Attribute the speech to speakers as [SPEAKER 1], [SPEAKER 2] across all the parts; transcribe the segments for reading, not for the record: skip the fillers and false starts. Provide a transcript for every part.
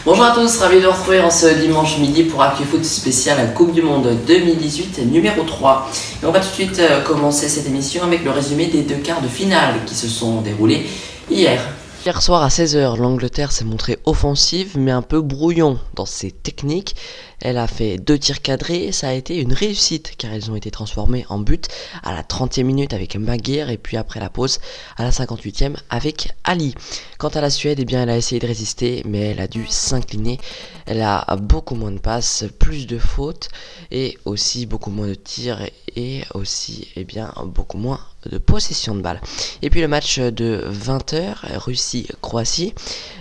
[SPEAKER 1] Bonjour à tous, ravi de vous retrouver en ce dimanche midi pour ActuFoot spécial à Coupe du Monde 2018 numéro 3. Et on va tout de suite commencer cette émission avec le résumé des deux quarts de finale qui se sont déroulés hier.
[SPEAKER 2] Hier soir à 16h, l'Angleterre s'est montrée offensive mais un peu brouillon dans ses techniques. Elle a fait 2 tirs cadrés et ça a été une réussite car ils ont été transformés en but à la 30e minute avec Maguire et puis après la pause à la 58e avec Ali. Quant à la Suède, eh bien, elle a essayé de résister mais elle a dû s'incliner. Elle a beaucoup moins de passes, plus de fautes et aussi beaucoup moins de tirs et aussi beaucoup moins de possession de balle. Et puis le match de 20h, Russie-Croatie,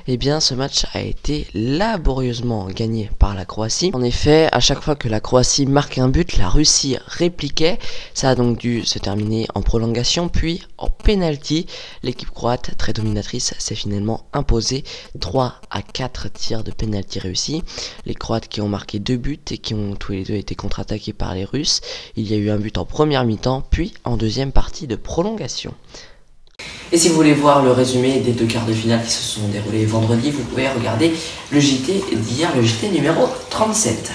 [SPEAKER 2] ce match a été laborieusement gagné par la Croatie. En effet, à chaque fois que la Croatie marquait un but, la Russie répliquait. Ça a donc dû se terminer en prolongation, puis en penalty. L'équipe croate, très dominatrice, s'est finalement imposée 3-4 tirs de penalty réussis. Les Croates qui ont marqué 2 buts et qui ont tous les deux été contre-attaqués par les Russes. Il y a eu un but en première mi-temps, puis en deuxième partie de prolongation.
[SPEAKER 1] Et si vous voulez voir le résumé des deux quarts de finale qui se sont déroulés vendredi, vous pouvez regarder le JT d'hier, le JT numéro 37.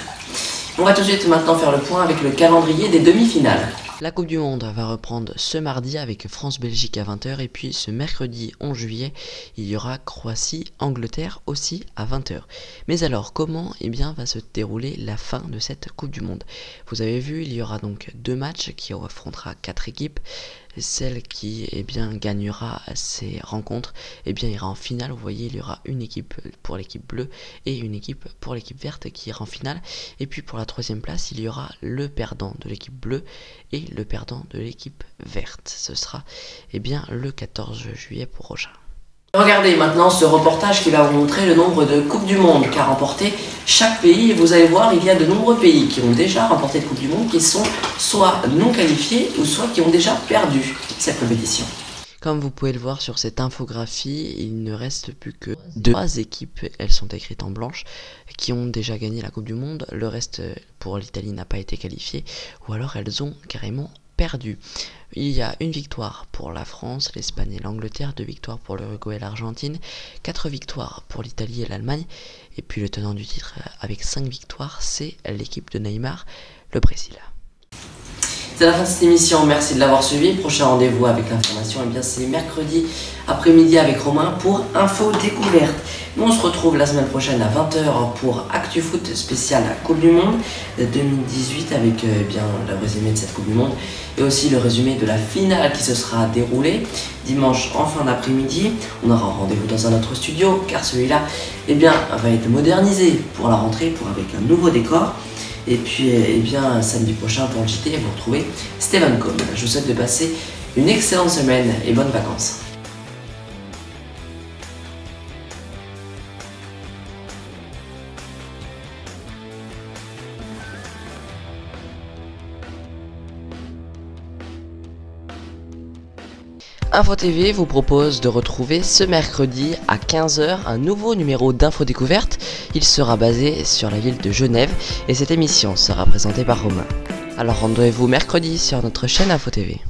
[SPEAKER 1] On va tout de suite maintenant faire le point avec le calendrier des demi-finales.
[SPEAKER 2] La Coupe du Monde va reprendre ce mardi avec France-Belgique à 20h et puis ce mercredi 11 juillet, il y aura Croatie-Angleterre aussi à 20h. Mais alors, comment va se dérouler la fin de cette Coupe du Monde? Vous avez vu, il y aura donc 2 matchs qui affrontera 4 équipes. Celle qui gagnera ces rencontres ira en finale. Vous voyez, il y aura une équipe pour l'équipe bleue et une équipe pour l'équipe verte qui ira en finale. Et puis pour la 3e place, il y aura le perdant de l'équipe bleue et le perdant de l'équipe verte. Ce sera le 14 juillet prochain.
[SPEAKER 1] Regardez maintenant ce reportage qui va vous montrer le nombre de Coupes du Monde qu'a remporté chaque pays. Et vous allez voir, il y a de nombreux pays qui ont déjà remporté de Coupe du Monde qui sont soit non qualifiés ou soit qui ont déjà perdu cette compétition.
[SPEAKER 2] Comme vous pouvez le voir sur cette infographie, il ne reste plus que 2 équipes, elles sont écrites en blanche, qui ont déjà gagné la Coupe du Monde. Le reste pour l'Italie n'a pas été qualifié ou alors elles ont carrément perdu. Il y a 1 victoire pour la France, l'Espagne et l'Angleterre, 2 victoires pour l'Uruguay et l'Argentine, 4 victoires pour l'Italie et l'Allemagne, et puis le tenant du titre avec 5 victoires, c'est l'équipe de Neymar, le Brésil.
[SPEAKER 1] C'est la fin de cette émission, merci de l'avoir suivi. Prochain rendez-vous avec l'information, c'est mercredi après-midi avec Romain pour Info Découverte. Nous on se retrouve la semaine prochaine à 20h pour ActuFoot spécial Coupe du Monde 2018 avec le résumé de cette Coupe du Monde et aussi le résumé de la finale qui se sera déroulée dimanche en fin d'après-midi. On aura rendez-vous dans un autre studio car celui-là va être modernisé pour la rentrée avec un nouveau décor. Et puis samedi prochain pour le JT, vous retrouvez Steven Combe. Je vous souhaite de passer une excellente semaine et bonnes vacances.
[SPEAKER 2] Info TV vous propose de retrouver ce mercredi à 15h un nouveau numéro d'Info Découverte. Il sera basé sur la ville de Genève et cette émission sera présentée par Romain. Alors rendez-vous mercredi sur notre chaîne Info TV.